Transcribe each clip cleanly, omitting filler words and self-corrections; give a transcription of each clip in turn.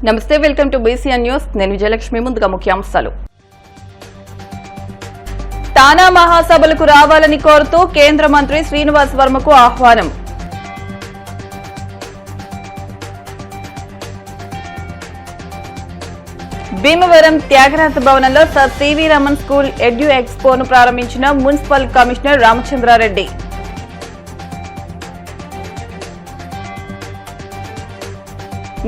నమస్తే, welcome to BCN news. నేను విజయలక్ష్మి. ముందుగా ముఖ్యాంశాలు. తానా మహాసభలకు రావాలని కోరుతూ కేంద్ర మంత్రి శ్రీనివాస్ వర్మకు ఆహ్వానం. భీమవరం త్యాగరాజ భవనంలో సర్ సివి రమన్ స్కూల్ ఎడ్యు ఎక్స్పోను ప్రారంభించిన మున్సిపల్ కమిషనర్ రామచంద్రారెడ్డి.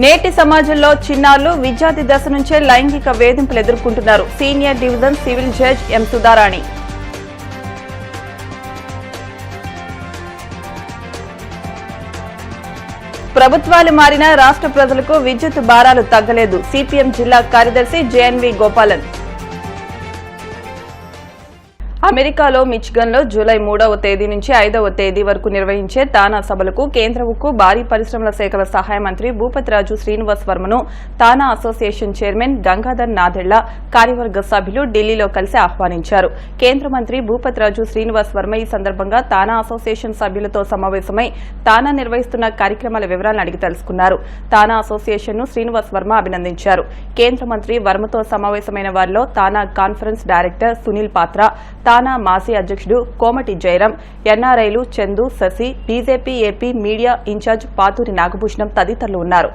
నేటి సమాజంలో చిన్నారులు విద్యార్థి దశ నుంచే లైంగిక వేధింపులు ఎదుర్కొంటున్నారు. Senior division civil judge M Sudharani. ప్రభుత్వాలు మారినా రాష్ట్ర ప్రజలకు విద్యుత్ భారాలు తగ్గలేదు. సిపిఎం జిల్లా కార్యదర్శి జేఎన్వి గోపాలన్. అమెరికాలో మిచిగన్లో జూలై 3వ తేదీ నుంచి 5వ తేదీ వరకు నిర్వహించే తానా సభలకు కేంద్ర ఉక్కు భారీ పరిశ్రమల శాఖల సహాయ మంత్రి భూపతిరాజు శ్రీనివాస్ వర్మను తానా అసోసియేషన్ చైర్మన్ గంగాధర్ నాదెళ్ల కార్యవర్గ సభ్యులు ఢిల్లీలో కలిసి ఆహ్వానించారు. కేంద్ర మంత్రి భూపతిరాజు శ్రీనివాస్ వర్మ ఈ సందర్భంగా తానా అసోసియేషన్ సభ్యులతో సమావేశమై తానా నిర్వహిస్తున్న కార్యక్రమాల వివరాలను అడిగి తెలుసుకున్నారు. తానా అసోసియేషన్ ను శ్రీనివాస్ వర్మ అభినందించారు. కేంద్ర మంత్రి వర్మతో సమావేశమైన వారిలో తానా కాన్ఫరెన్స్ డైరెక్టర్ సునీల్ పాత్ర, తానా మాజీ అధ్యక్షుడు కోమటి జయరాం, ఎన్ఆర్ఐలు Chandu, Sasi, BJP AP media incharge Pathuri Nagabhushanam తదితరులు ఉన్నారు.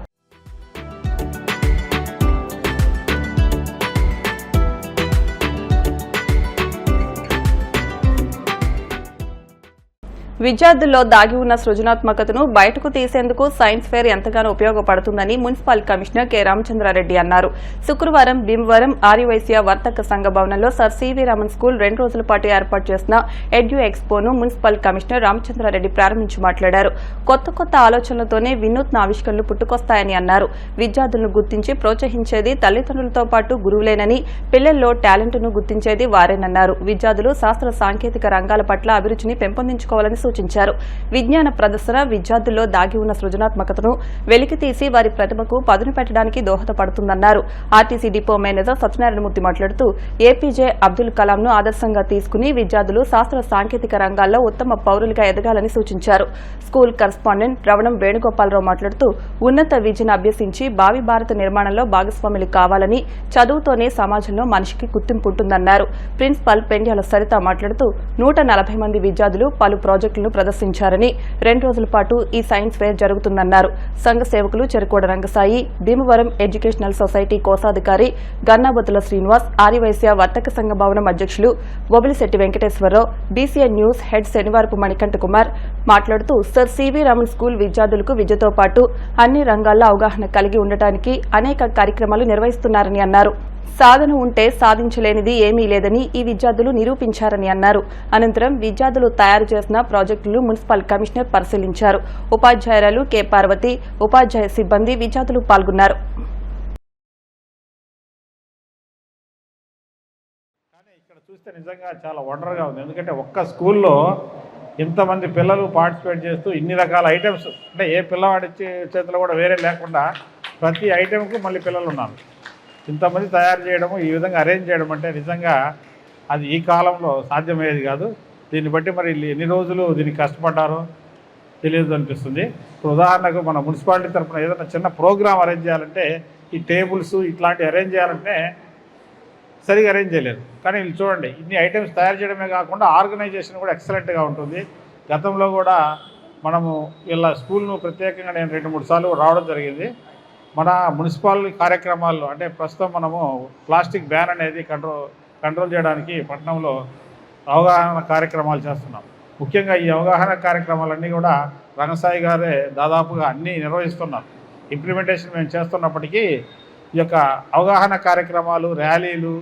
విద్యార్థుల్లో దాగి ఉన్న సృజనాత్మకతను బయటకు తీసేందుకు సైన్స్ ఫెయిర్ ఎంతగానో ఉపయోగపడుతుందని మున్సిపల్ కమిషనర్ కె రామచంద్రారెడ్డి అన్నారు. శుక్రవారం భీమవరం ఆర్యవైశ్య వర్తక సంఘ భవనంలో సర్ సివి రమన్ స్కూల్ 2 రోజుల పాటు ఏర్పాటు చేసిన ఎడ్యు ఎక్స్పోను మున్సిపల్ కమిషనర్ రామచంద్రారెడ్డి ప్రారంభించి మాట్లాడారు. కొత్త ఆలోచనలతోనే వినూత్న ఆవిష్కరణలు పుట్టుకొస్తాయని అన్నారు. విద్యార్థులను గుర్తించి ప్రోత్సహించేది తల్లిదండ్రులతో పాటు గురువులేనని, పిల్లల్లో టాలెంట్ను గుర్తించేది వారేనన్నారు. విద్యార్థులు శాస్త్ర సాంకేతిక రంగాల పట్ల అభిరుచిని పెంపొందించుకోవాలని సూచించారు. విజ్ఞాన ప్రదర్శన విద్యార్థుల్లో దాగి ఉన్న సృజనాత్మకతను వెలికితీసి వారి ప్రతిభకు పదును పెట్టడానికి దోహదపడుతుందన్నారు. ఆర్టీసీ డిపో మేనేజర్ సత్యనారాయణమూర్తి మాట్లాడుతూ ఏపీజే అబ్దుల్ కలాంను ఆదర్శంగా తీసుకుని విద్యార్థులు శాస్త్ర సాంకేతిక రంగాల్లో ఉత్తమ పౌరులుగా ఎదగాలని సూచించారు. స్కూల్ కరస్పాండెంట్ రవణం వేణుగోపాలరావు మాట్లాడుతూ ఉన్నత విద్యను అభ్యసించి భావి భారత నిర్మాణంలో భాగస్వాములు కావాలని, చదువుతోనే సమాజంలో మనిషికి గుర్తింపు ఉంటుందన్నారు. ప్రిన్సిపల్ పెండ్యాల సరిత మాట్లాడుతూ 140 మంది విద్యార్థులు పలు ప్రాజెక్టులను ప్రదర్శించారని, 2 రోజుల పాటు ఈ సైన్స్ ఫెయిర్ జరుగుతుందన్నారు. సంఘ సేవకులు చెరుకోడ రంగసాయి, భీమవరం ఎడ్యుకేషనల్ సొసైటీ కోశాధికారి గన్నాబతుల శ్రీనివాస్, ఆర్యవైశ్య వర్తక సంఘ భవనం అధ్యక్షులు Bobbilisetti Venkateswararao, BCN news head Shanivarapu Manikanta Kumar మాట్లాడుతూ సర్ సివి రమన్ స్కూల్ విద్యార్థులకు విద్యతో పాటు అన్ని రంగాల్లో అవగాహన కలిగి ఉండటానికి అనేక కార్యక్రమాలు నిర్వహిస్తున్నారని అన్నారు. సాధన ఉంటే సాధించలేనిది ఏమీ లేదని ఈ విద్యార్థులు నిరూపించారని అన్నారు. అనంతరం విద్యార్థులు తయారు చేసిన ప్రాజెక్టులు మున్సిపల్ కమిషనర్ పరిశీలించారు. ఉపాధ్యాయురాలు కె పార్వతి, ఉపాధ్యాయ సిబ్బంది, విద్యార్థులు పాల్గొన్నారు. ఇక్కడ చూస్తే నిజంగా చాలా వండర్గా ఉంది. ఎందుకంటే ఒక్క స్కూల్లో ఇంతమంది పిల్లలు పార్టిసిపేట్ చేస్తూ ఇన్ని రకాల ఐటమ్స్, అంటే ఏ పిల్లవాడి చేతిలో కూడా వేరే లేకుండా ప్రతి ఐటెంకు మళ్ళీ పిల్లలు ఉన్నారు. ఇంతమంది తయారు చేయడము, ఈ విధంగా అరేంజ్ చేయడం అంటే నిజంగా అది ఈ కాలంలో సాధ్యమయ్యేది కాదు. దీన్ని బట్టి మరి ఎన్ని రోజులు దీనికి కష్టపడ్డారో తెలియదు అనిపిస్తుంది. ఇప్పుడు ఉదాహరణకు మన మున్సిపాలిటీ తరఫున ఏదైనా చిన్న ప్రోగ్రామ్ అరేంజ్ చేయాలంటే ఈ టేబుల్స్ ఇట్లాంటివి అరేంజ్ చేయాలంటే సరిగా అరేంజ్ చేయలేదు. కానీ వీళ్ళు చూడండి, ఇన్ని ఐటమ్స్ తయారు చేయడమే కాకుండా ఆర్గనైజేషన్ కూడా ఎక్సలెంట్గా ఉంటుంది. గతంలో కూడా మనము వీళ్ళ స్కూల్ను ప్రత్యేకంగా నేను 2-3 సార్లు రావడం జరిగింది. మన మున్సిపల్ కార్యక్రమాల్లో అంటే ప్రస్తుతం మనము ప్లాస్టిక్ బ్యాన్ అనేది కంట్రోల్ చేయడానికి పట్టణంలో అవగాహన కార్యక్రమాలు చేస్తున్నాం. ముఖ్యంగా ఈ అవగాహన కార్యక్రమాలన్నీ కూడా రంగసాయి గారే దాదాపుగా అన్నీ నిర్వహిస్తున్నారు. ఇంప్లిమెంటేషన్ మేము చేస్తున్నప్పటికీ ఈ యొక్క అవగాహన కార్యక్రమాలు, ర్యాలీలు,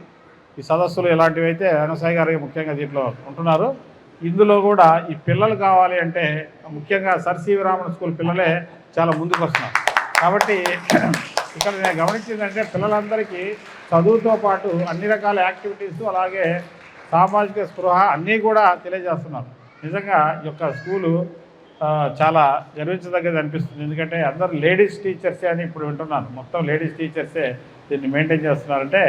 ఈ సదస్సులు ఇలాంటివి అయితే రంగసాయి గారు ముఖ్యంగా దీంట్లో ఉంటున్నారు. ఇందులో కూడా ఈ పిల్లలు కావాలి అంటే ముఖ్యంగా సర్ సివి రమన్ స్కూల్ పిల్లలే చాలా ముందుకు వస్తున్నారు. కాబట్టి ఇక్కడ నేను గమనించిందంటే పిల్లలందరికీ చదువుతో పాటు అన్ని రకాల యాక్టివిటీస్, అలాగే సామాజిక స్పృహ అన్నీ కూడా తెలియజేస్తున్నారు. నిజంగా ఈ యొక్క స్కూలు చాలా గర్వించదగ్గది అనిపిస్తుంది. ఎందుకంటే అందరూ లేడీస్ టీచర్సే అని ఇప్పుడు వింటున్నాను. మొత్తం లేడీస్ టీచర్సే దీన్ని మెయింటైన్ చేస్తున్నారంటే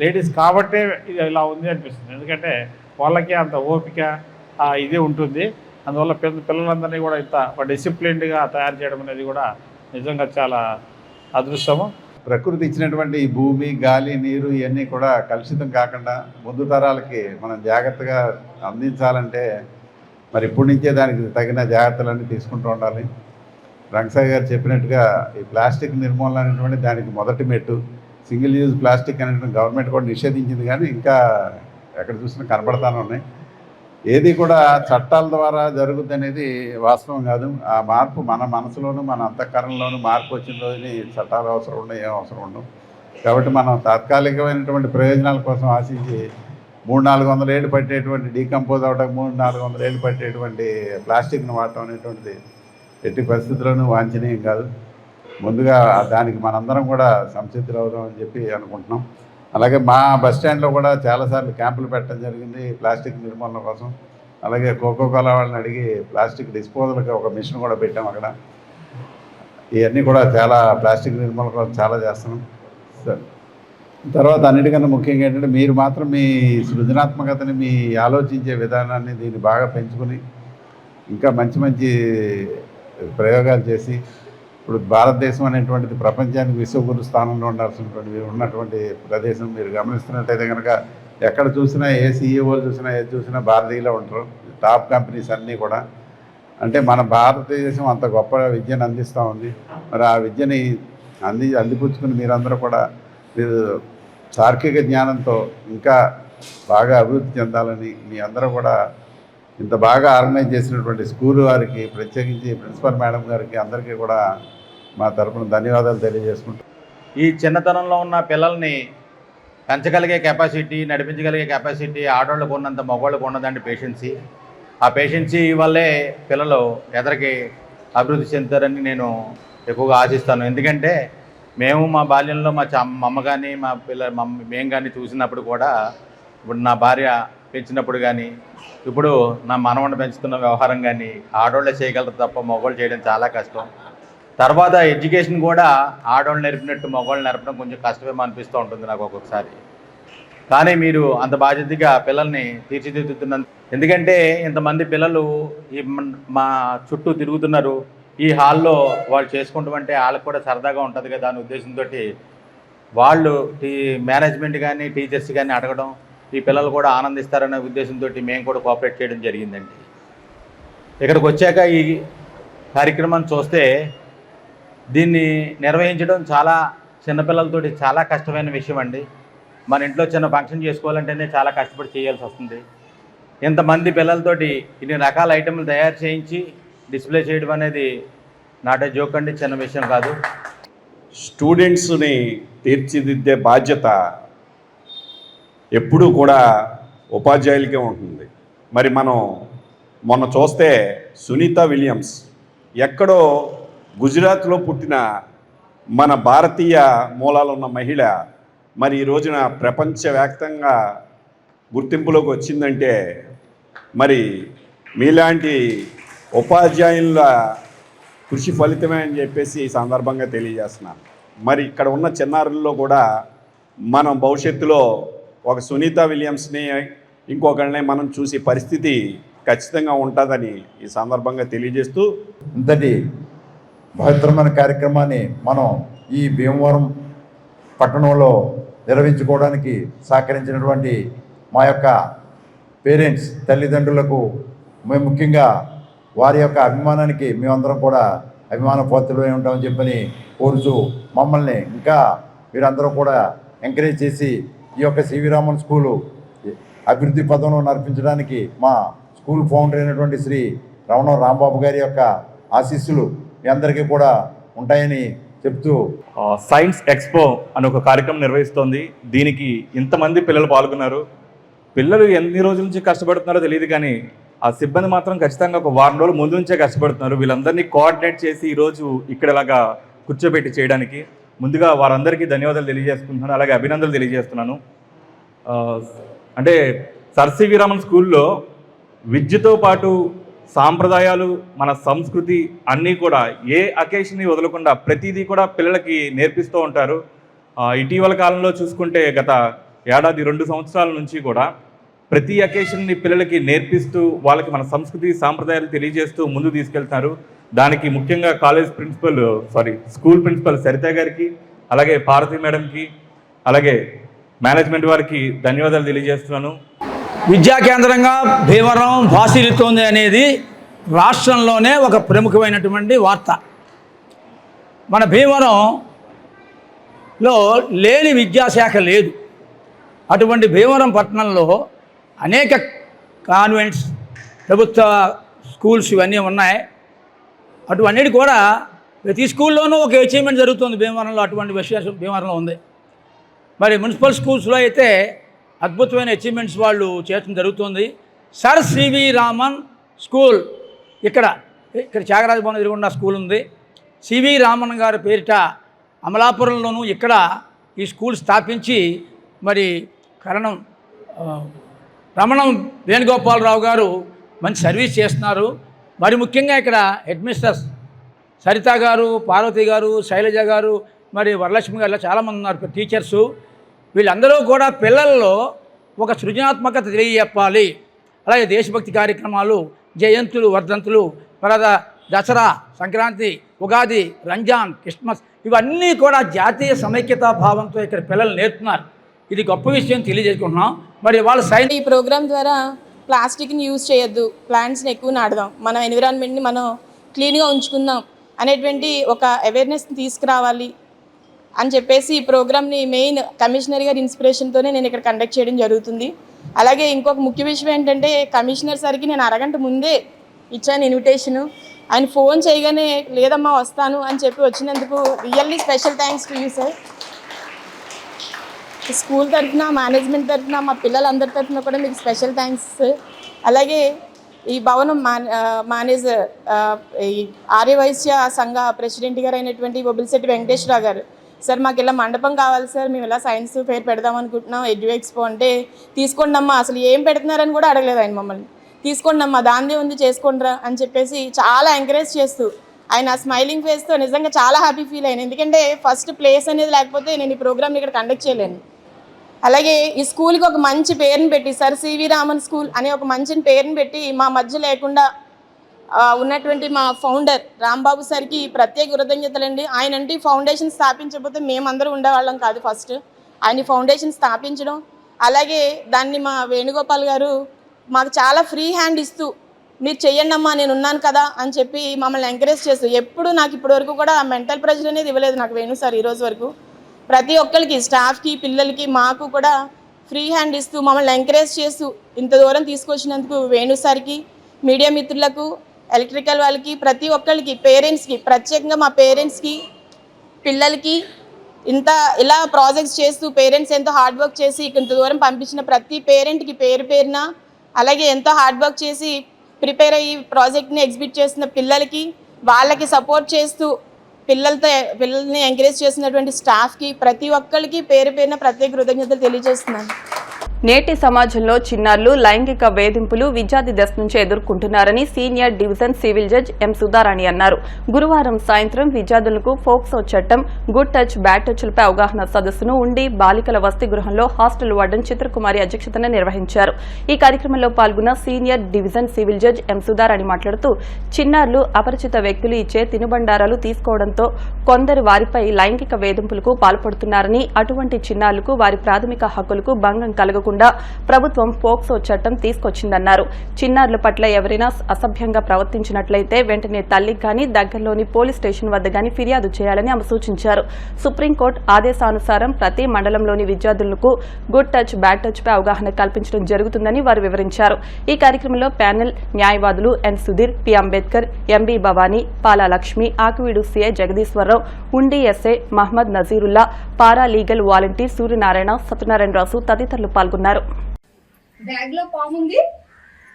లేడీస్ కాబట్టే ఇది ఇలా ఉంది అనిపిస్తుంది. ఎందుకంటే వాళ్ళకి అంత ఓపిక ఇది ఉంటుంది. అందువల్ల పిల్లలందరినీ కూడా ఇంత డిసిప్లిన్డ్గా తయారు చేయడం అనేది కూడా నిజంగా చాలా అదృష్టము. ప్రకృతి ఇచ్చినటువంటి ఈ భూమి, గాలి, నీరు ఇవన్నీ కూడా కలుషితం కాకుండా ముందు తరాలకి మనం జాగ్రత్తగా అందించాలంటే మరి ఇప్పటి నుంచే దానికి తగిన జాగ్రత్తలన్నీ తీసుకుంటూ ఉండాలి. రంగసాయి గారు చెప్పినట్టుగా ఈ ప్లాస్టిక్ నిర్మూలన అనేటువంటి దానికి మొదటి మెట్టు. సింగిల్ యూజ్ ప్లాస్టిక్ అనేటువంటి గవర్నమెంట్ కూడా నిషేధించింది, కానీ ఇంకా ఎక్కడ చూసినా కనపడతానే ఉన్నాయి. ఏది కూడా చట్టాల ద్వారా జరుగుద్ది అనేది వాస్తవం కాదు. ఆ మార్పు మన మనసులోనూ మన అంతఃకరణలోనూ మార్పు వచ్చిన రోజుని చట్టాలు అవసరం ఉండవు, ఏం అవసరం ఉండవు. కాబట్టి మనం తాత్కాలికమైనటువంటి ప్రయోజనాల కోసం ఆశించి 300-400 ఏళ్ళు పట్టేటువంటి డీకంపోజ్ అవడానికి 300-400 ఏళ్ళు పట్టేటువంటి ప్లాస్టిక్ను వాడటం అనేటువంటిది ఎట్టి పరిస్థితుల్లోనూ వాంఛనీయం కాదు. ముందుగా దానికి మనందరం కూడా సంసిద్ధులు అవుదాం అని చెప్పి అనుకుంటున్నాం. అలాగే మా బస్ స్టాండ్లో కూడా చాలాసార్లు క్యాంపులు పెట్టడం జరిగింది ప్లాస్టిక్ నిర్మూలన కోసం. అలాగే కోకోకోలా వాళ్ళని అడిగి ప్లాస్టిక్ డిస్పోజల్కి ఒక మిషన్ కూడా పెట్టాం అక్కడ. ఇవన్నీ కూడా చాలా ప్లాస్టిక్ నిర్మూలన కోసం చాలా చేస్తున్నాం. తర్వాత అన్నిటికన్నా ముఖ్యంగా ఏంటంటే మీరు మాత్రం మీ సృజనాత్మకతని, మీ ఆలోచించే విధానాన్ని దీన్ని బాగా పెంచుకుని ఇంకా మంచి మంచి ప్రయోగాలు చేసి, ఇప్పుడు భారతదేశం అనేటువంటిది ప్రపంచానికి విశ్వగురు స్థానంలో ఉన్నటువంటి ప్రదేశం. మీరు గమనిస్తున్నట్టయితే కనుక ఎక్కడ చూసినా ఏ సీఈఓలు చూసినా ఏది చూసినా భారతీయులో ఉంటారు. టాప్ కంపెనీస్ అన్నీ కూడా. అంటే మన భారతదేశం అంత గొప్ప విద్యను అందిస్తూ ఉంది. మరి ఆ విద్యని అందిపుచ్చుకుని మీరందరూ కూడా మీరు తార్కిక జ్ఞానంతో ఇంకా బాగా అభివృద్ధి చెందాలని మీ అందరూ కూడా ఇంత బాగా ఆర్గనైజ్ చేసినటువంటి స్కూల్ వారికి, ప్రత్యేకించి ప్రిన్సిపల్ మేడం గారికి అందరికీ కూడా మా తరపున ధన్యవాదాలు తెలియజేసుకుంటాం. ఈ చిన్నతనంలో ఉన్న పిల్లల్ని పెంచగలిగే కెపాసిటీ, నడిపించగలిగే కెపాసిటీ ఆడవాళ్ళకు ఉన్నంత మగవాళ్ళకు ఉన్నదండి పేషెన్సీ. ఆ పేషెన్సీ వల్లే పిల్లలు ఎదరికి అభివృద్ధి చెందుతారని నేను ఎక్కువగా ఆశిస్తాను. ఎందుకంటే మేము మా బాల్యంలో మా అమ్మ కానీ మేము కానీ చూసినప్పుడు కూడా, ఇప్పుడు నా భార్య పెంచినప్పుడు కానీ, ఇప్పుడు నా మనవడిని పెంచుతున్న వ్యవహారం కానీ ఆడవాళ్ళే చేయగలరు తప్ప మగవాళ్ళు చేయడం చాలా కష్టం. తర్వాత ఎడ్యుకేషన్ కూడా ఆడవాళ్ళు నేర్పినట్టు మగవాళ్ళు నేర్పడం కొంచెం కష్టమేమో అనిపిస్తూ ఉంటుంది నాకు ఒక్కొక్కసారి. కానీ మీరు అంత బాధ్యతగా పిల్లల్ని తీర్చిదిద్దుతున్నారు. ఎందుకంటే ఇంతమంది పిల్లలు మా చుట్టూ తిరుగుతున్నారు. ఈ హాల్లో వాళ్ళు చేసుకుంటామంటే వాళ్ళకి కూడా సరదాగా ఉంటుంది కదా అనే ఉద్దేశంతో వాళ్ళు మేనేజ్మెంట్ కానీ టీచర్స్ కానీ అడగడం, ఈ పిల్లలు కూడా ఆనందిస్తారనే ఉద్దేశంతో మేము కూడా కోఆపరేట్ చేయడం జరిగిందండి. ఇక్కడికి వచ్చాక ఈ కార్యక్రమాన్ని చూస్తే దీన్ని నిర్వహించడం చాలా చిన్నపిల్లలతోటి చాలా కష్టమైన విషయం అండి. మన ఇంట్లో చిన్న ఫంక్షన్ చేసుకోవాలంటేనే చాలా కష్టపడి చేయాల్సి వస్తుంది. ఇంతమంది పిల్లలతోటి ఇన్ని రకాల ఐటెంలు తయారు చేయించి డిస్ప్లే చేయడం అనేది నాట్ ఏ జోక్ అండి, చిన్న విషయం కాదు. స్టూడెంట్స్ని తీర్చిదిద్దే బాధ్యత ఎప్పుడూ కూడా ఉపాధ్యాయులకే ఉంటుంది. మరి మనం మొన్న చూస్తే సునీత విలియమ్స్ ఎక్కడో గుజరాత్లో పుట్టిన మన భారతీయ మూలాలు ఉన్న మహిళ మరి ఈ రోజున ప్రపంచవ్యాప్తంగా గుర్తింపులోకి వచ్చిందంటే మరి మీలాంటి ఉపాధ్యాయుల కృషి ఫలితమే అని చెప్పేసి ఈ సందర్భంగా తెలియజేస్తున్నాను. మరి ఇక్కడ ఉన్న చిన్నారుల్లో కూడా మనం భవిష్యత్తులో ఒక సునీత విలియమ్స్ని ఇంకొకరిని మనం చూసే పరిస్థితి ఖచ్చితంగా ఉంటుందని ఈ సందర్భంగా తెలియజేస్తూ ఇంతటి బృహత్తరమైన కార్యక్రమాన్ని మనం ఈ భీమవరం పట్టణంలో నిర్వహించుకోవడానికి సహకరించినటువంటి మా యొక్క పేరెంట్స్, తల్లిదండ్రులకు మేము ముఖ్యంగా వారి యొక్క అభిమానానికి మేమందరం కూడా అభిమాన పాత్రులై ఉంటామని చెప్పని కోరుచు మమ్మల్ని ఇంకా మీరందరూ కూడా ఎంకరేజ్ చేసి ఈ యొక్క సివి రామన్ స్కూలు అభివృద్ధి పదంలో నడిపించడానికి మా స్కూల్ ఫౌండర్ అయినటువంటి శ్రీ రమణ రాంబాబు గారి యొక్క ఆశీస్సులు మీ అందరికీ కూడా ఉంటాయని చెప్తూ సైన్స్ ఎక్స్పో అని ఒక కార్యక్రమం నిర్వహిస్తోంది. దీనికి ఇంతమంది పిల్లలు పాల్గొన్నారు. పిల్లలు ఎన్ని రోజుల నుంచి కష్టపడుతున్నారో తెలియదు, కానీ ఆ సిబ్బంది మాత్రం ఖచ్చితంగా ఒక వారం రోజుల ముందు నుంచే కష్టపడుతున్నారు. వీళ్ళందరినీ కోఆర్డినేట్ చేసి ఈరోజు ఇక్కడ ఇలాగా కూర్చోబెట్టి చేయడానికి ముందుగా వారందరికీ ధన్యవాదాలు తెలియజేసుకుంటున్నాను, అలాగే అభినందనలు తెలియజేస్తున్నాను. అంటే సర్ సివి రామన్ స్కూల్లో విద్యతో పాటు సాంప్రదాయాలు, మన సంస్కృతి అన్నీ కూడా ఏ అకేషన్ని వదలకుండా ప్రతిదీ కూడా పిల్లలకి నేర్పిస్తూ ఉంటారు. ఇటీవల కాలంలో చూసుకుంటే గత ఏడాది 2 సంవత్సరాల నుంచి కూడా ప్రతి అకేషన్ని పిల్లలకి నేర్పిస్తూ వాళ్ళకి మన సంస్కృతి సాంప్రదాయాలు తెలియజేస్తూ ముందు తీసుకెళ్తున్నారు. దానికి ముఖ్యంగా స్కూల్ ప్రిన్సిపల్ సరిత గారికి, అలాగే పార్వతి మేడంకి, అలాగే మేనేజ్మెంట్ వారికి ధన్యవాదాలు తెలియజేస్తున్నాను. విద్యా కేంద్రంగా భీమవరం భాసిల్లుతోంది అనేది రాష్ట్రంలోనే ఒక ప్రముఖమైనటువంటి వార్త. మన భీమవరంలో లేని విద్యాశాఖ లేదు. అటువంటి భీమవరం పట్టణంలో అనేక కాన్వెంట్స్, ప్రభుత్వ స్కూల్స్ ఇవన్నీ ఉన్నాయి. అటువన్నిటి కూడా ప్రతి స్కూల్లోనూ ఒక అచీవ్మెంట్ జరుగుతుంది భీమవరంలో. అటువంటి విశేషం భీమవరంలో ఉంది. మరి మున్సిపల్ స్కూల్స్లో అయితే అద్భుతమైన అచీవ్మెంట్స్ వాళ్ళు చేయడం జరుగుతుంది. సర్ సివి రామన్ స్కూల్ ఇక్కడ త్యాగరాజ భవన్ ఎదురుగుండా స్కూల్ ఉంది. సివి రామన్ గారి పేరిట అమలాపురంలోనూ ఇక్కడ ఈ స్కూల్ స్థాపించి మరి రమణం వేణుగోపాలరావు గారు మంచి సర్వీస్ చేస్తున్నారు. మరి ముఖ్యంగా ఇక్కడ హెడ్ మిస్టర్స్ సరిత గారు, పార్వతి గారు, శైలజ గారు, మరి వరలక్ష్మి గారు చాలామంది ఉన్నారు టీచర్సు. వీళ్ళందరూ కూడా పిల్లల్లో ఒక సృజనాత్మకత తెలియజెప్పాలి. అలాగే దేశభక్తి కార్యక్రమాలు, జయంతులు, వర్ధంతులు, తర్వాత దసరా, సంక్రాంతి, ఉగాది, రంజాన్, క్రిస్మస్ ఇవన్నీ కూడా జాతీయ సమైక్యతా భావంతో ఇక్కడ పిల్లలు నేర్పుతున్నారు. ఇది గొప్ప విషయం తెలియజేసుకుంటున్నాం. మరి వాళ్ళ ఈ ప్రోగ్రామ్ ద్వారా ప్లాస్టిక్ని యూజ్ చేయొద్దు, ప్లాంట్స్ని ఎక్కువ నాటుదాం, మన ఎన్విరాన్మెంట్ని మనం క్లీన్గా ఉంచుకుందాం అనేటువంటి ఒక అవేర్నెస్ని తీసుకురావాలి అని చెప్పేసి ఈ ప్రోగ్రామ్ని మెయిన్ కమిషనర్ గారి ఇన్స్పిరేషన్తోనే నేను ఇక్కడ కండక్ట్ చేయడం జరుగుతుంది. అలాగే ఇంకొక ముఖ్య విషయం ఏంటంటే కమిషనర్ సార్కి నేను అరగంట ముందే ఇచ్చాను ఇన్విటేషను. ఆయన ఫోన్ చేయగానే లేదమ్మా వస్తాను అని చెప్పి వచ్చినందుకు really special thanks to you sir. School తరఫున, మేనేజ్మెంట్ తరఫున, మా పిల్లలందరి తరఫున కూడా మీకు స్పెషల్ థ్యాంక్స్. అలాగే ఈ భవనం మేనేజర్ ఈ ఆర్యవైశ్య సంఘ ప్రెసిడెంట్ గారు అయినటువంటి బొబ్బిలిశెట్టి వెంకటేశ్వరరావు గారు, సార్ మాకు ఇలా మండపం కావాలి సార్, మేము ఇలా సైన్స్ ఫేర్ పెడదాం అనుకుంటున్నాం, ఎడ్యు ఎక్స్పో అంటే తీసుకోండి అమ్మా, అసలు ఏం పెడుతున్నారని కూడా అడగలేదు ఆయన మమ్మల్ని. తీసుకోండి అమ్మా, దాందే ఉంది చేసుకోండిరా అని చెప్పేసి చాలా ఎంకరేజ్ చేస్తూ ఆయన స్మైలింగ్ ఫేస్తో నిజంగా చాలా హ్యాపీ ఫీల్ అయ్యాను. ఎందుకంటే ఫస్ట్ ప్లేస్ అనేది లేకపోతే నేను ఈ ప్రోగ్రామ్ని ఇక్కడ కండక్ట్ చేయలేను. అలాగే ఈ స్కూల్కి ఒక మంచి పేరుని పెట్టి సర్ సివి రామన్ స్కూల్ అనే ఒక మంచి పేరుని పెట్టి మా మధ్య లేకుండా ఉన్నటువంటి మా ఫౌండర్ రాంబాబు సార్కి ప్రత్యేక కృతజ్ఞతలండి. ఆయన అంటే ఫౌండేషన్ స్థాపించకపోతే మేమందరూ ఉండేవాళ్ళం కాదు. ఫస్ట్ ఆయన ఫౌండేషన్ స్థాపించడం, అలాగే దాన్ని మా వేణుగోపాల్ గారు మాకు చాలా ఫ్రీ హ్యాండ్ ఇస్తూ మీరు చెయ్యండి అమ్మా నేను ఉన్నాను కదా అని చెప్పి మమ్మల్ని ఎంకరేజ్ చేస్తూ ఎప్పుడు నాకు ఇప్పటి వరకు కూడా మెంటల్ ప్రెషర్ అనేది ఇవ్వలేదు నాకు వేణు సార్. ఈరోజు వరకు ప్రతి ఒక్కరికి, స్టాఫ్కి, పిల్లలకి, మాకు కూడా ఫ్రీ హ్యాండ్ ఇస్తూ మమ్మల్ని ఎంకరేజ్ చేస్తూ ఇంత దూరం తీసుకొచ్చినందుకు వేణు సార్కి, మీడియా మిత్రులకు, ఎలక్ట్రికల్ వాళ్ళకి, ప్రతి ఒక్కరికి, పేరెంట్స్కి, ప్రత్యేకంగా మా పేరెంట్స్కి, పిల్లలకి ఇలా ప్రాజెక్ట్స్ చేస్తూ పేరెంట్స్ ఎంతో హార్డ్ వర్క్ చేసి ఇంత దూరం పంపించిన ప్రతి పేరెంట్కి పేరు పేరున, అలాగే ఎంతో హార్డ్ వర్క్ చేసి ప్రిపేర్ అయ్యి ప్రాజెక్ట్ని ఎగ్జిబిట్ చేసిన పిల్లలకి, వాళ్ళకి సపోర్ట్ చేస్తూ పిల్లల్ని ఎంకరేజ్ చేసినటువంటి స్టాఫ్కి ప్రతి ఒక్కరికి పేరు పేరున ప్రత్యేక కృతజ్ఞతలు తెలియజేస్తున్నాను. నేటి సమాజంలో చిన్నారులు లైంగిక వేధింపులు విద్యార్థి దశ నుంచి ఎదుర్కొంటున్నారని senior division civil judge M Sudharani అన్నారు. గురువారం సాయంత్రం విద్యార్థులకు ఫోక్సో చట్టం, గుడ్ టచ్, బ్యాడ్ టచ్లపై అవగాహన సదస్సును ఉండి బాలికల వసతి గృహంలో హాస్టల్ వార్డెన్ చిత్రకుమారి అధ్యక్షతన నిర్వహించారు. ఈ కార్యక్రమంలో పాల్గొన్న senior division civil judge M Sudharani మాట్లాడుతూ చిన్నారులు అపరిచిత వ్యక్తులు ఇచ్చే తినుబండారాలు తీసుకోవడంతో కొందరు వారిపై లైంగిక వేధింపులకు పాల్పడుతున్నారని, అటువంటి చిన్నారులకు వారి ప్రాథమిక హక్కులకు భంగం కలగకుండా ప్రభుత్వం పోక్సో చట్టం తీసుకొచ్చిందన్నారు. చిన్నారుల పట్ల ఎవరైనా అసభ్యంగా ప్రవర్తించినట్లయితే వెంటనే తల్లికి గాని దగ్గరలోని పోలీస్ స్టేషన్ వద్ద గాని ఫిర్యాదు చేయాలని ఆమె సూచించారు. సుప్రీంకోర్టు ఆదేశానుసారం ప్రతి మండలంలోని విద్యార్థులకు గుడ్ టచ్, బ్యాడ్ టచ్ పై అవగాహన కల్పించడం జరుగుతుందని వారు వివరించారు. ఈ కార్యక్రమంలో ప్యానెల్ న్యాయవాదులు N Sudheer, P Ambedkar, MB Bhavani, Pala Lakshmi, Akiveedu CI Jagadeeswararao, Undi SI Mohammed Nazirullah, para legal volunteer Suryanarayana, Satyanarayana Rasu తదితరులు పాల్గొన్నారు. బ్యాగ్ లో పాము ఉంది,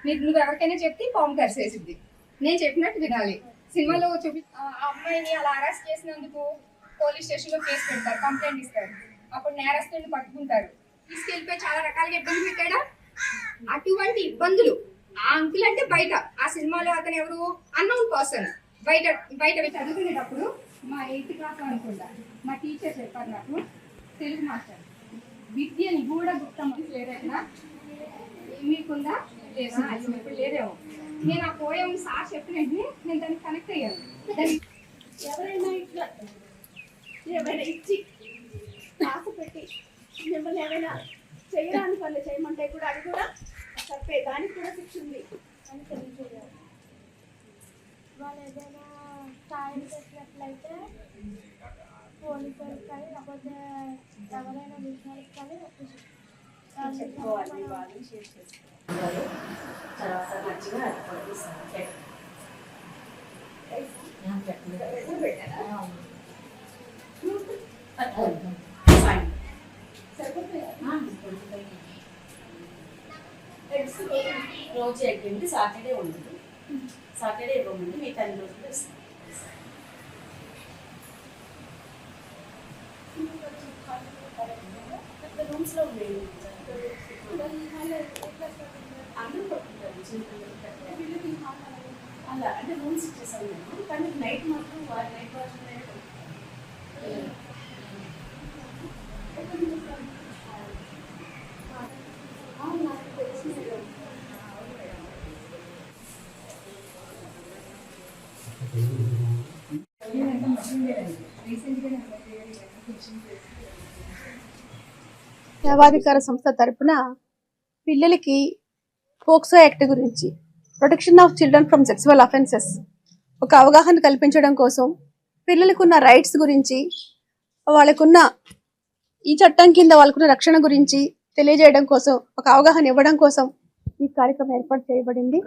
నువ్వు ఎవరికైనా చెప్తే పాము కరిసేసిద్ది, నేను చెప్పినట్టు వినాలి. సినిమాలో అమ్మాయిని అలా అరెస్ట్ చేసినందుకు పోలీస్ స్టేషన్ లో కేసు పెడతారు, కంప్లైంట్ ఇస్తారు. అప్పుడు నేరస్తుల్ని పట్టుకుంటారు, తీసుకెళ్లిపోయి చాలా రకాలుగా ఇబ్బంది పెట్టాడా. అటువంటి ఇబ్బందులు ఆ అంకుల్ అంటే బయట, ఆ సినిమాలో అతను ఎవరు అన్నోన్ పర్సన్, బయట చదువుకునేటప్పుడు మా 8th క్లాస్ అనుకుంటా మా టీచర్ చెప్పారు నాకు, తెలుగు మాస్టర్, విద్యని కూడా గుప్తమని లేదైనా మీకుందా లేదా ఇప్పుడు లేదేమో. నేను ఆ పోయం సార్ చెప్పిన వెంటనే నేను దానికి కనెక్ట్ అయ్యాను. దాన్ని ఎవరైనా ఇచ్చి మిమ్మల్ని ఏమైనా చేయడానికి వాళ్ళు చేయమంటే కూడా అది కూడా తప్పే, దానికి కూడా శిక్ష ఉంది అని తెలియజేయాలి. వాళ్ళు ఏదైనా సాయం చేసినట్లయితే పోలీసులకు కానీ లేకపోతే ఎవరైనా విషయాలకు కానీ చెప్పుకోవాలి, వాళ్ళు షేర్ చేసుకోవాలి. తర్వాత మంచిగా రోజు ఎగ్గింది, సాటర్డే ఉండదు, సాటర్డే ఇవ్వమండి, మీకు అన్ని రోజులు ఇస్తాం. రూమ్స్లో ఉండేది అందరూ పట్టుకుంటారు అలా, అంటే రూమ్స్ ఇచ్చేసాను నేను, కానీ నైట్ మాత్రం నైట్ వాచ్ నాకు తెలిసిన సేవాధికార సంస్థ తరపున పిల్లలకి పోక్సో యాక్ట్ గురించి, protection of children from sexual offences ఒక అవగాహన కల్పించడం కోసం, పిల్లలకున్న రైట్స్ గురించి, వాళ్ళకున్న ఈ చట్టం కింద వాళ్ళకున్న రక్షణ గురించి తెలియజేయడం కోసం, ఒక అవగాహన ఇవ్వడం కోసం ఈ కార్యక్రమం ఏర్పాటు చేయబడింది.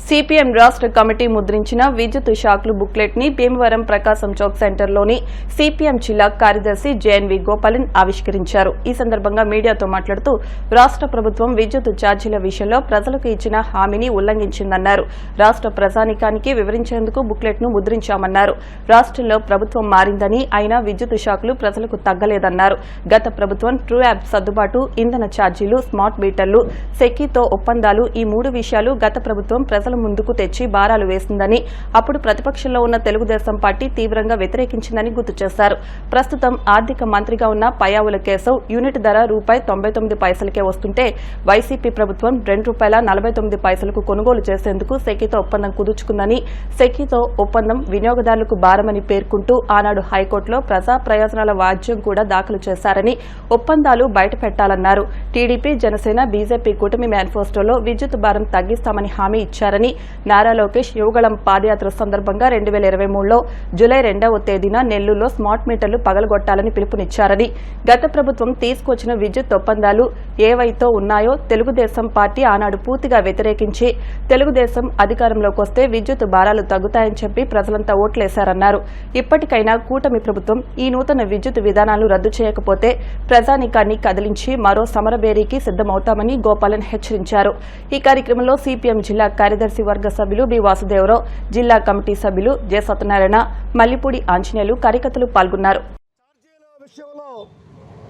సిపిఎం రాష్ట్ర కమిటీ ముద్రించిన విద్యుత్ షాక్లు బుక్లెట్ ని భీమవరం ప్రకాశం చౌక్ సెంటర్లోని సిపిఎం జిల్లా కార్యదర్శి జేఎన్వి గోపాలన్ ఆవిష్కరించారు. ఈ సందర్భంగా మీడియాతో మాట్లాడుతూ రాష్ట్ర ప్రభుత్వం విద్యుత్ ఛార్జీల విషయంలో ప్రజలకు ఇచ్చిన హామీని ఉల్లంఘించిందన్నారు. రాష్ట్ర ప్రజానీకానికి వివరించేందుకు బుక్లెట్ ను ముద్రించామన్నారు. రాష్ట్రంలో ప్రభుత్వం మారిందని, అయినా విద్యుత్ షాక్లు ప్రజలకు తగ్గలేదన్నారు. గత ప్రభుత్వం ట్రూ యాప్ సర్దుబాటు, ఇంధన ఛార్జీలు, స్మార్ట్ మీటర్లు, సెకీతో ఒప్పందాలు, ఈ 3 విషయాలు గత ప్రభుత్వం ప్రజల ముందుకు తెచ్చి భారాలు వేసిందని, అప్పుడు ప్రతిపక్షంలో ఉన్న తెలుగుదేశం పార్టీ తీవ్రంగా వ్యతిరేకించిందని గుర్తు చేశారు. ప్రస్తుతం ఆర్థిక మంత్రిగా ఉన్న పయ్యావుల కేశవ్ యూనిట్ ధర ₹99 వస్తుంటే వైసీపీ ప్రభుత్వం ₹2.49 కొనుగోలు చేసేందుకు సెకీతో ఒప్పందం కుదుర్చుకుందని, సెకీతో ఒప్పందం వినియోగదారులకు భారమని పేర్కొంటూ ఆనాడు హైకోర్టులో ప్రజా ప్రయోజనాల వాద్యం కూడా దాఖలు చేశారని, ఒప్పందాలు బయటపెట్టాలన్నారు. టీడీపీ, జనసేన, బీజేపీ కూటమి మేనిఫెస్టోలో విద్యుత్ భారం తగ్గిస్తామని హామీ ఇచ్చారని, నారా లోకేష్ యువగళం పాదయాత్ర సందర్భంగా 2023లో జూలై 2వ తేదీన నెల్లూరులో స్మార్ట్ మీటర్లు పగలగొట్టాలని పిలుపునిచ్చారని, గత ప్రభుత్వం తీసుకొచ్చిన విద్యుత్ ఒప్పందాలు ఏవైతే ఉన్నాయో తెలుగుదేశం పార్టీ ఆనాడు పూర్తిగా వ్యతిరేకించి, తెలుగుదేశం అధికారంలోకి వస్తే విద్యుత్ భారాలు తగ్గుతాయని చెప్పి ప్రజలంతా ఓట్లేశారన్నారు. ఇప్పటికైనా కూటమి ప్రభుత్వం ఈ నూతన విద్యుత్ విధానాలను రద్దు చేయకపోతే ప్రజానీకాన్ని కదిలించి మరో సమరబేరీకి సిద్దమవుతామని గోపాలన్ హెచ్చరించారు. ఈ కార్యక్రమంలో సిపిఎం జిల్లా కార్యదర్శి వర్గ సభ్యులు బి వాసుదేవరావు, జిల్లా కమిటీ సభ్యులు జె సత్యనారాయణ, మల్లిపూడి ఆంజనేయులు, కార్యకర్తలు పాల్గొన్నారు.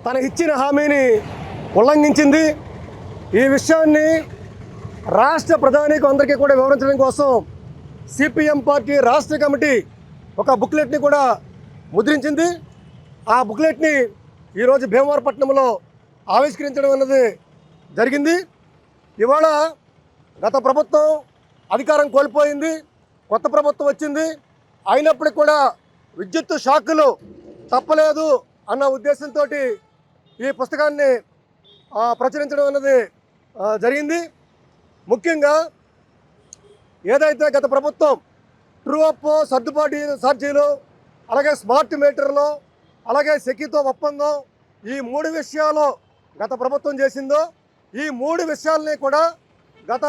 తనకిచ్చిన హామీని ఉల్లంఘించింది. ఈ విషయాన్ని రాష్ట్ర ప్రధానికి అందరికీ కూడా వివరించడం కోసం సిపిఎం పార్టీ రాష్ట్ర కమిటీ ఒక బుక్లెట్ని కూడా ముద్రించింది. ఆ బుక్లెట్ని ఈరోజు భీమవరపట్నంలో ఆవిష్కరించడం అన్నది జరిగింది. ఇవాళ గత ప్రభుత్వం అధికారం కోల్పోయింది, కొత్త ప్రభుత్వం వచ్చింది. అయినప్పటికీ కూడా విద్యుత్ షాకులు తప్పలేదు అన్న ఉద్దేశంతో ఈ పుస్తకాన్ని ప్రచురించడం అన్నది జరిగింది. ముఖ్యంగా ఏదైతే గత ప్రభుత్వం ట్రూ అప్, సర్దుబాటు ఛార్జీలు, అలాగే స్మార్ట్ మీటర్లు, అలాగే సెకీతో ఒప్పందం, ఈ 3 విషయాలు గత ప్రభుత్వం చేసిందో, ఈ 3 విషయాలని కూడా గత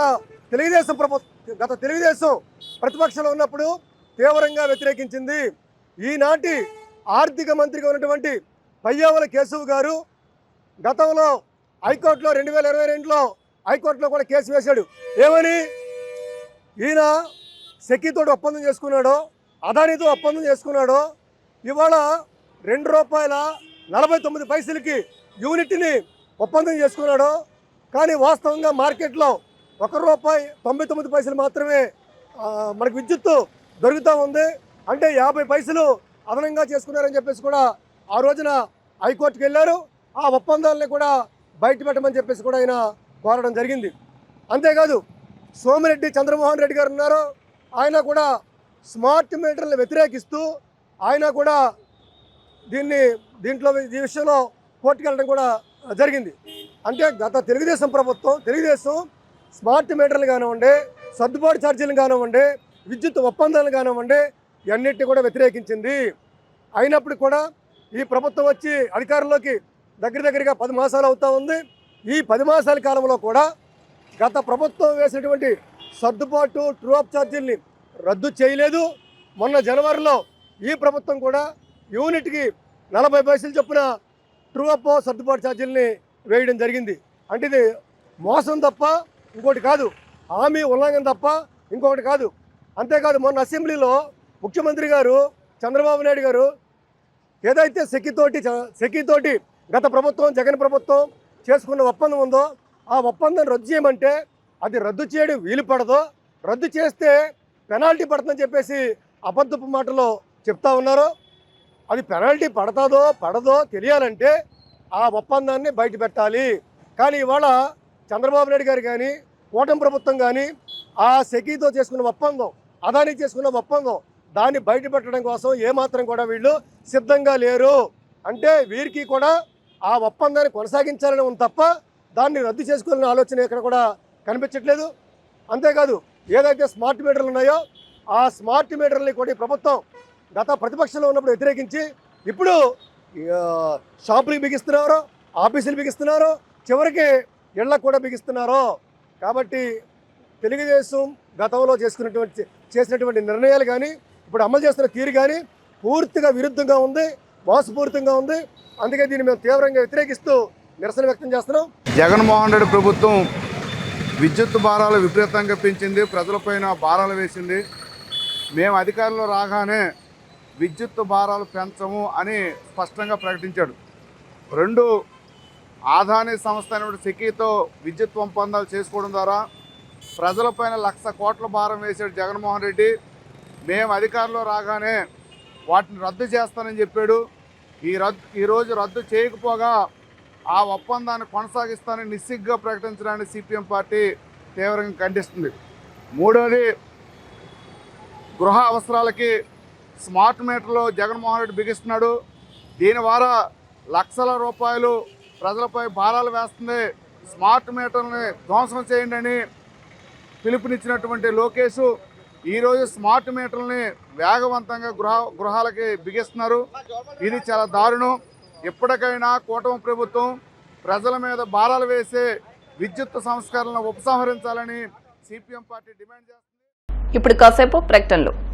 తెలుగుదేశం ప్రతిపక్షంలో ఉన్నప్పుడు తీవ్రంగా వ్యతిరేకించింది. ఈనాటి ఆర్థిక మంత్రిగా ఉన్నటువంటి పయ్యావుల కేశవ్ గారు గతంలో హైకోర్టులో 2022లో హైకోర్టులో కూడా కేసు వేశాడు. ఏమని? ఈయన సెకీతో ఒప్పందం చేసుకున్నాడో, అదానితో ఒప్పందం చేసుకున్నాడో, ఇవాళ ₹2.49 యూనిట్ని ఒప్పందం చేసుకున్నాడో, కానీ వాస్తవంగా మార్కెట్లో ₹1.99 మాత్రమే మనకు విద్యుత్తు దొరుకుతూ ఉంది. అంటే 50 పైసలు అదనంగా చేసుకున్నారని చెప్పేసి కూడా ఆ రోజున హైకోర్టుకి వెళ్ళారు. ఆ ఒప్పందాలని కూడా బయట పెట్టమని చెప్పేసి కూడా ఆయన కోరడం జరిగింది. అంతేకాదు సోమిరెడ్డి చంద్రమోహన్ రెడ్డి గారు ఉన్నారు, ఆయన కూడా స్మార్ట్ మీటర్లను వ్యతిరేకిస్తూ ఆయన కూడా ఈ విషయంలో కోర్టుకు వెళ్ళడం కూడా జరిగింది. అంటే గత తెలుగుదేశం స్మార్ట్ మీటర్లు కానివ్వండి, సర్దుబాటు ఛార్జీలు కానివ్వండి, విద్యుత్ ఒప్పందాలు కానివ్వండి, ఇవన్నిటిని కూడా వ్యతిరేకించింది. అయినప్పుడు కూడా ఈ ప్రభుత్వం వచ్చి అధికారంలోకి దగ్గరగా 10 మాసాలు అవుతా ఉంది. ఈ 10 మాసాల కాలంలో కూడా గత ప్రభుత్వం వేసినటువంటి సర్దుబాటు ట్రూ అప్ ఛార్జీల్ని రద్దు చేయలేదు. మొన్న జనవరిలో ఈ ప్రభుత్వం కూడా యూనిట్కి 40 పైసలు చొప్పున ట్రూ అప్ సర్దుబాటు ఛార్జీల్ని వేయడం జరిగింది. అంటే ఇది మోసం తప్ప ఇంకోటి కాదు, హామీ ఉల్లంఘన తప్ప ఇంకొకటి కాదు. అంతేకాదు మొన్న అసెంబ్లీలో ముఖ్యమంత్రి గారు చంద్రబాబు నాయుడు గారు ఏదైతే సెకీతోటి గత ప్రభుత్వం జగన్ ప్రభుత్వం చేసుకున్న ఒప్పందం ఉందో ఆ ఒప్పందం రద్దు చేయమంటే అది రద్దు చేయడం వీలు పడదో, రద్దు చేస్తే పెనాల్టీ పడుతుందని చెప్పేసి అబద్ధపు మాటలో చెప్తా ఉన్నారు. అది పెనాల్టీ పడదో తెలియాలంటే ఆ ఒప్పందాన్ని బయట పెట్టాలి. కానీ ఇవాళ చంద్రబాబు నాయుడు గారు కానీ కూటమి ప్రభుత్వం కానీ ఆ సెకీతో చేసుకున్న ఒప్పందం, అదానీ చేసుకున్న ఒప్పందం దాన్ని బయట పెట్టడం కోసం ఏమాత్రం కూడా వీళ్ళు సిద్ధంగా లేరు. అంటే వీరికి కూడా ఆ ఒప్పందాన్ని కొనసాగించాలని ఉంది తప్ప దాన్ని రద్దు చేసుకోవాలనే ఆలోచన ఇక్కడ కూడా కనిపించట్లేదు. అంతేకాదు ఏదైతే స్మార్ట్ మీటర్లు ఉన్నాయో ఆ స్మార్ట్ మీటర్లని కూడా ఈ ప్రభుత్వం గత ప్రతిపక్షంలో ఉన్నప్పుడు వ్యతిరేకించి ఇప్పుడు షాపులకు బిగిస్తున్నారు, ఆఫీసులు బిగిస్తున్నారు, చివరికి ఇళ్లకు కూడా బిగిస్తున్నారు. కాబట్టి తెలుగుదేశం గతంలో చేసినటువంటి నిర్ణయాలు కానీ ఇప్పుడు అమలు చేస్తున్న తీరు కానీ పూర్తిగా విరుద్ధంగా ఉంది, మోసపూరితంగా ఉంది. అందుకే దీన్ని మేము తీవ్రంగా వ్యతిరేకిస్తూ నిరసన వ్యక్తం చేస్తున్నాం. జగన్మోహన్ రెడ్డి ప్రభుత్వం విద్యుత్ భారాలు విపరీతంగా పెంచింది, ప్రజలపైన భారాలు వేసింది. మేము అధికారంలో రాగానే విద్యుత్ భారాలు పెంచము అని స్పష్టంగా ప్రకటించాడు. 2 ఆదానీ సంస్థ అయినటువంటి సెకీతో విద్యుత్ ఒప్పందాలు చేసుకోవడం ద్వారా ప్రజలపైన 1,00,000 కోట్ల భారం వేశాడు జగన్మోహన్ రెడ్డి. మేము అధికారంలో రాగానే వాటిని రద్దు చేస్తానని చెప్పాడు. ఈరోజు రద్దు చేయకపోగా ఆ ఒప్పందాన్ని కొనసాగిస్తానని నిస్సిగ్గా ప్రకటించడాన్ని సిపిఎం పార్టీ తీవ్రంగా ఖండిస్తుంది. 3వది, గృహ అవసరాలకి స్మార్ట్ మీటర్లు జగన్మోహన్ రెడ్డి బిగిస్తున్నాడు. దీని ద్వారా లక్షల రూపాయలు ప్రజలపై భారాలు వేస్తుంది. స్మార్ట్ మీటర్ని ధ్వంసం చేయండి అని పిలుపునిచ్చినటువంటి లోకేష్ ఈరోజు స్మార్ట్ మీటర్లని వేగవంతంగా గృహాలకి బిగిస్తున్నారు. ఇది చాలా దారుణం. ఎప్పటికైనా కూటమి ప్రభుత్వం ప్రజల మీద భారాలు వేసే విద్యుత్ సంస్కరణలను ఉపసంహరించాలని సిపిఎం పార్టీ డిమాండ్ చేస్తుంది. ఇప్పుడు కాసేపు ప్రకటనలు.